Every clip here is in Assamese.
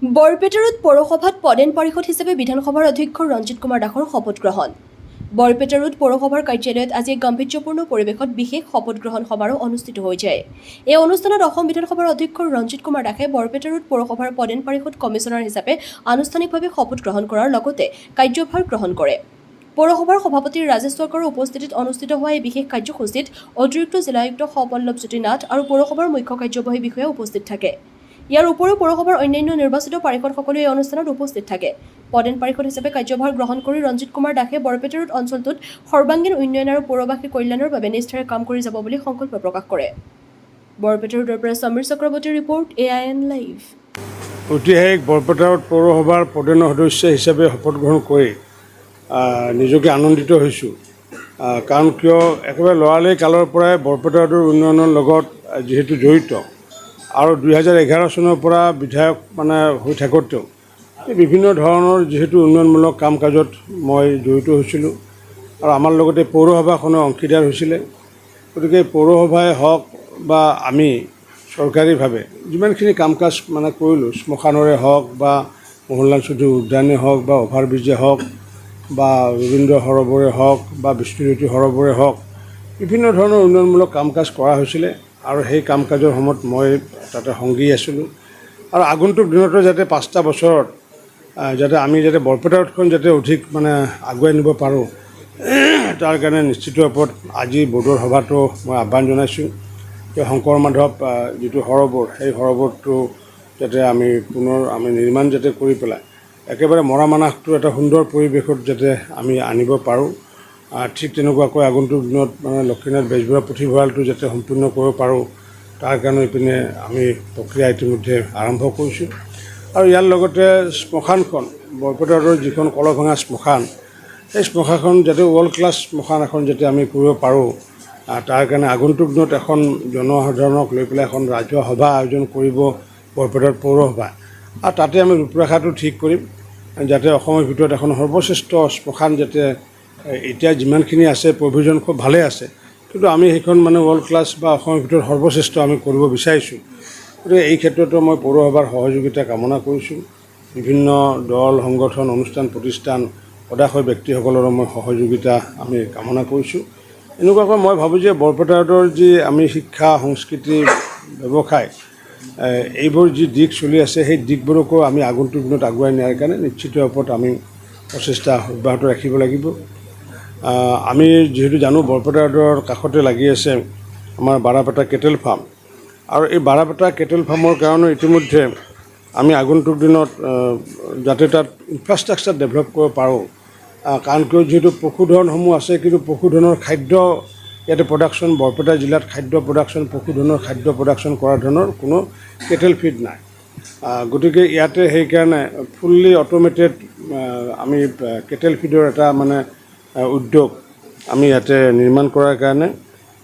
বৰপেটাৰত পৌৰসভাত পদেন পাৰিষদ হিচাপে বিধানসভাৰ অধ্যক্ষ ৰঞ্জিত কুমাৰ দাসৰ শপত গ্ৰহণ। বৰপেটাৰত পৌৰসভাৰ কাৰ্যালয়ত আজি গাম্ভীৰ্যপূৰ্ণ পৰিৱেশত বিশেষ শপত গ্ৰহণ সমাৰোহ অনুষ্ঠিত হৈছে। এই অনুষ্ঠানত অসম বিধানসভাৰ অধ্যক্ষ ৰঞ্জিত কুমাৰ দাসে বৰপেটাৰত পৌৰসভাৰ পদেন পাৰিষদ কমিছনাৰ হিচাপে আনুষ্ঠানিকভাৱে শপত গ্ৰহণ কৰাৰ লগতে কাৰ্যভাৰ গ্ৰহণ কৰে। পৌৰসভাৰ সভাপতি ৰাজেশ চৰকাৰৰ উপস্থিতিত অনুষ্ঠিত হোৱা এই বিশেষ কাৰ্যসূচীত অতিৰিক্ত জিলায়ুক্ত সপল্লৱ জ্যোতি নাথ আৰু পৌৰসভাৰ মুখ্য কাৰ্যবাহী বিষয়া উপস্থিত থাকে। ইয়াৰ উপৰিও পৌৰসভাৰ অন্যান্য নিৰ্বাচিত পাৰিষদসকলে এই অনুষ্ঠানত উপস্থিত থাকে। পদেন পাৰিষদ হিচাপে কাৰ্যভাৰ গ্ৰহণ কৰি ৰঞ্জিত কুমাৰ দাসে বৰপেটাৰত অঞ্চলটোত সৰ্বাংগীন উন্নয়ন আৰু পৌৰবাসী কল্যাণৰ বাবে নিষ্ঠাৰে কাম কৰি যাব বুলি সংকল্প প্ৰকাশ কৰে। বৰপেটাৰৰ পৰা সমীৰ চক্ৰৱৰ্তীৰ ৰিপৰ্ট AIN লাইভ। ঐতিহাসিক বৰপেটাৰত পৌৰসভাৰ পদেন সদস্য হিচাপে শপত গ্ৰহণ কৰি নিজকে আনন্দিত হৈছোঁ। কাৰণ কিয় একেবাৰে লৰালি কালৰ পৰাই বৰপেটাৰৰ উন্নয়নৰ লগত যিহেতু জড়িত আৰু 2011 চনৰ পৰা বিধায়ক হৈ থাকোঁতেও বিভিন্ন ধৰণৰ যিহেতু উন্নয়নমূলক কাম কাজত মই জড়িত হৈছিলোঁ আৰু আমাৰ লগতে পৌৰসভাখনৰ অংশীদাৰ হৈছিলে। গতিকে পৌৰসভাই হওক বা আমি চৰকাৰীভাৱে যিমানখিনি কাম কাজ কৰিলোঁ, শ্মশানৰে হওক বা মোহনলাল চৌধুৰী উদ্যানেই হওক বা অভাৰব্ৰিজে হওক বা ৰবীন্দ্ৰ সৰোবৰে হওক বা বিষ্ণুজ্যোতি সৰোবৰে হওক, বিভিন্ন ধৰণৰ উন্নয়নমূলক কাম কাজ কৰা হৈছিলে আৰু সেই কাম কাজৰ সময়ত মই তাতে সংগী আছিলোঁ। আৰু আগন্তুক দিনতো যাতে 5টা বছৰত যাতে আমি বৰপেটাৰখন যাতে অধিক আগুৱাই নিব পাৰোঁ, তাৰ কাৰণে নিশ্চিত ৰূপত আজি বোৰ্ডৰ সভাটো মই আহ্বান জনাইছোঁ যে শংকৰ মাধৱ যিটো সৰোবৰ, সেই সৰোবৰটো যাতে আমি পুনৰ নিৰ্মাণ যাতে কৰি পেলাই একেবাৰে মৰা মানসটো এটা সুন্দৰ পৰিৱেশত যাতে আমি আনিব পাৰোঁ। ঠিক তেনেকুৱাকৈ আগন্তুক দিনত লক্ষ্মীনাথ বেজবৰুৱা পুথিভঁৰালটো যাতে সম্পূৰ্ণ কৰিব পাৰোঁ, তাৰ কাৰণে ইপিনে আমি প্ৰক্ৰিয়া ইতিমধ্যে আৰম্ভ কৰিছোঁ। আৰু ইয়াৰ লগতে শ্মশানখন, বৰপেটাৰৰ যিখন কলভাঙা শ্মশান, সেই শ্মশানখন যাতে ৱৰ্ল্ড ক্লাছ শ্মশান এখন যাতে আমি কৰিব পাৰোঁ, তাৰ কাৰণে আগন্তুক দিনত এখন জনসাধাৰণক লৈ পেলাই এখন ৰাজহুৱা সভা আয়োজন কৰিব বৰপেটাৰ পৌৰসভা। আৰু তাতে আমি ৰূপৰেখাটো ঠিক কৰিম যাতে অসমৰ ভিতৰত এখন সৰ্বশ্ৰেষ্ঠ শ্মশান যাতে এতিয়া যিমানখিনি আছে প্ৰভিজন খুব ভালে আছে, কিন্তু আমি সেইখন ৱৰ্ল্ড ক্লাছ বা অসমৰ ভিতৰত সৰ্বশ্ৰেষ্ঠ আমি কৰিব বিচাৰিছোঁ। গতিকে এই ক্ষেত্ৰতো মই পৌৰসভাৰ সহযোগিতা কামনা কৰিছোঁ। বিভিন্ন দল, সংগঠন, অনুষ্ঠান প্ৰতিষ্ঠান, সদাশয় ব্যক্তিসকলৰো মই সহযোগিতা আমি কামনা কৰিছোঁ। এনেকুৱাকৈ মই ভাবোঁ যে বৰপেটাৰৰ যি আমি শিক্ষা, সংস্কৃতি, ব্যৱসায়, এইবোৰ যি দিশ চলি আছে, সেই দিশবোৰকো আমি আগন্তুক দিনত আগুৱাই নিয়াৰ কাৰণে নিশ্চিত ৰূপত আমি প্ৰচেষ্টা অব্যাহত ৰাখিব লাগিব। আমি যিহেতু জানো বৰপেটাৰৰ কাষতে লাগি আছে আমাৰ বাৰাপেটা কেটেল ফাৰ্ম, আৰু এই বাৰাপেটা কেটেল ফাৰ্মৰ কাৰণে ইতিমধ্যে আমি আগন্তুক দিনত যাতে তাত ইনফ্ৰাষ্ট্ৰাকচাৰ ডেভেলপ কৰিব পাৰোঁ। কাৰণ কিয় যিহেতু পশুধনসমূহ আছে, কিন্তু পশুধনৰ খাদ্য ইয়াতে প্ৰডাকশ্যন, বৰপেটা জিলাত খাদ্য প্ৰডাকশ্যন, পশুধনৰ খাদ্য প্ৰডাকশ্যন কৰা ধৰণৰ কোনো কেটেল ফিড নাই। গতিকে ইয়াতে সেইকাৰণে ফুল্লি অট'মেটেড আমি কেটেল ফিডৰ এটা উদ্যোগ আমি ইয়াতে নিৰ্মাণ কৰাৰ কাৰণে,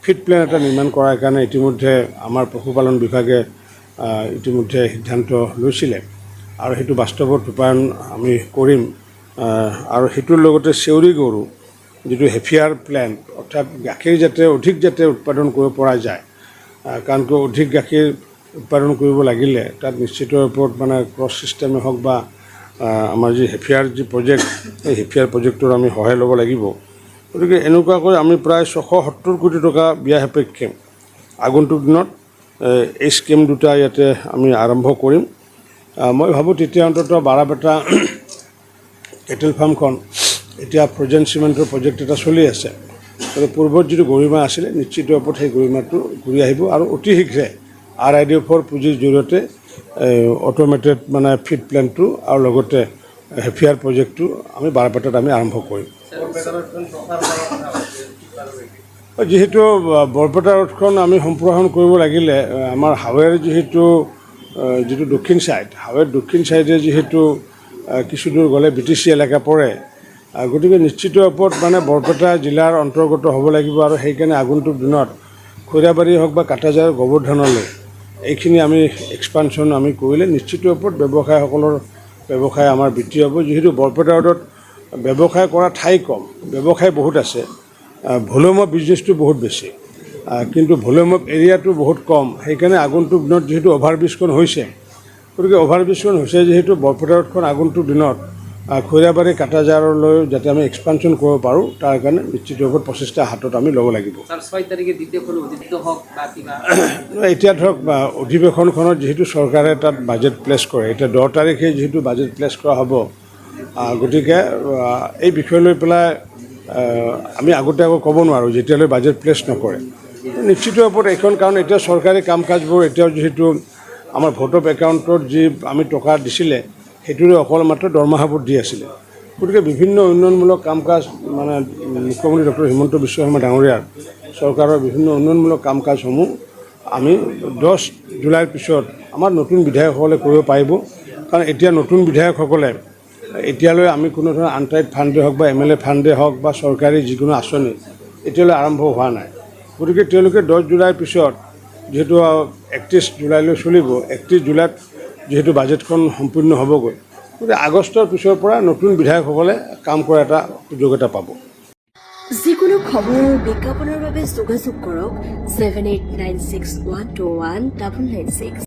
ফিড প্লেন এটা নিৰ্মাণ কৰাৰ কাৰণে ইতিমধ্যে আমাৰ পশুপালন বিভাগে ইতিমধ্যে সিদ্ধান্ত লৈছিলে আৰু সেইটো বাস্তৱত ৰূপায়ণ আমি কৰিম। আৰু সেইটোৰ লগতে চেউৰী গৰু যিটো হেফিয়াৰ প্লেণ্ট, অৰ্থাৎ গাখীৰ যাতে অধিক উৎপাদন কৰিব পৰা যায়, কাৰণ কিয় অধিক গাখীৰ উৎপাদন কৰিব লাগিলে তাত নিশ্চিত ৰূপত ক্ৰছ ছিষ্টেমেই হওক বা আমাৰ যি হেফিয়াৰ যি প্ৰজেক্ট, সেই হেফিয়াৰ প্ৰজেক্টৰ আমি সহায় ল'ব লাগিব। গতিকে এনেকুৱাকৈ আমি প্ৰায় 670 কোটি টকা ব্যয় সাপেক্ষে আগন্তুক দিনত এই স্কিম দুটা ইয়াতে আমি আৰম্ভ কৰিম। মই ভাবোঁ তেতিয়া অন্ততঃ বাৰাপেটা কেটেল ফাৰ্মখন এতিয়া ফ্ৰজেন চিমেণ্টৰ প্ৰজেক্ট এটা চলি আছে, গতিকে পূৰ্বত যিটো গৰিমা আছিলে নিশ্চিত ৰূপত সেই গৰিমাটো ঘূৰি আহিব আৰু অতি শীঘ্ৰে RIDF-ৰ পুঁজিৰ জৰিয়তে অট'মেটেড ফিড প্লেণ্টটো আৰু লগতে হেফিয়াৰ প্ৰজেক্টটো আমি বাৰাপেটাত আমি আৰম্ভ কৰিম। যিহেতু বৰপেটা ৰোডখন আমি সম্প্ৰসাৰণ কৰিব লাগিলে আমাৰ হাৱেৰ যিটো দক্ষিণ ছাইড, হাৱেৰ দক্ষিণ ছাইডে যিহেতু কিছু দূৰ গ'লে BTC এলেকা পৰে, গতিকে নিশ্চিত ৰূপত বৰপেটা জিলাৰ অন্তৰ্গত হ'ব লাগিব। আৰু সেইকাৰণে আগন্তুক দিনত খৈৰাবাৰী হওক বা কাটাজাৰ, গোবৰ্ধনলৈ এইখিনি আমি এক্সপানশ্যন আমি কৰিলে নিশ্চিত ৰূপত ব্যৱসায়ীসকলৰ ব্যৱসায় আমাৰ বৃদ্ধি হ'ব। যিহেতু বৰপেটা ৰোডত ব্যৱসায় কৰা ঠাই কম, ব্যৱসায় বহুত আছে, ভলিউম অফ বিজনেছটো বহুত বেছি, কিন্তু ভলিউম অফ এৰিয়াটো বহুত কম। সেইকাৰণে আগন্তুক দিনত যিহেতু অভাৰব্ৰিজখন হৈছে, গতিকে অভাৰব্ৰিজখন হৈছে যিহেতু বৰপেটা ৰোডখন আগন্তুক দিনত খৈৰাবাৰী কাটাজাৰলৈ যাতে আমি এক্সপানশ্যন কৰিব পাৰোঁ তাৰ কাৰণে নিশ্চিতভাৱে প্ৰচেষ্টা হাতত আমি ল'ব লাগিব। স্যাৰ 6 তাৰিখে দ্বিতীয় কোনো অতিৰিক্ত হক বা কিবা এতিয়া ধৰক অধিৱেশনখনত যিহেতু চৰকাৰে তাত বাজেট প্লেচ কৰে, এতিয়া 10 তাৰিখে যিহেতু বাজেট প্লেচ কৰা হ'ব, গতিকে এই বিষয় লৈ পেলাই আমি আগতীয়াকৈ ক'ব নোৱাৰোঁ যেতিয়ালৈ বাজেট প্লেচ নকৰে। নিশ্চিত ওপৰত এইখন, কাৰণ এতিয়া চৰকাৰী কাম কাজবোৰ এতিয়াও যিহেতু আমাৰ ভোট অফ একাউণ্টত যি আমি টকা দিছিলে সেইটোৰে অকল মাত্ৰ দৰমহাবোৰ দি আছিলে। গতিকে বিভিন্ন উন্নয়নমূলক কাম কাজ মানে মুখ্যমন্ত্ৰী ডক্টৰ হিমন্ত বিশ্ব শৰ্মা ডাঙৰীয়াৰ চৰকাৰৰ বিভিন্ন উন্নয়নমূলক কাম কাজসমূহ আমি 10 জুলাইৰ পিছত আমাৰ নতুন বিধায়কসকলে কৰিব পাৰিব। কাৰণ এতিয়া নতুন বিধায়কসকলে এতিয়ালৈ আমি কোনো ধৰণৰ আনটাইড ফাণ্ডে হওক বা MLA ফাণ্ডে হওক বা চৰকাৰী যিকোনো আঁচনি এতিয়ালৈ আৰম্ভ হোৱা নাই। গতিকে তেওঁলোকে 10 জুলাইৰ পিছত যিহেতু 31 জুলাইলৈ চলিব, 31 জুলাইত যিহেতু বাজেটখন সম্পূৰ্ণ হ'বগৈ, গতিকে আগষ্টৰ পিছৰ পৰা নতুন বিধায়কসকলে কাম কৰা এটা সুযোগ এটা পাব। যিকোনো খবৰ বিজ্ঞাপনৰ বাবে যোগাযোগ কৰক 7896121996।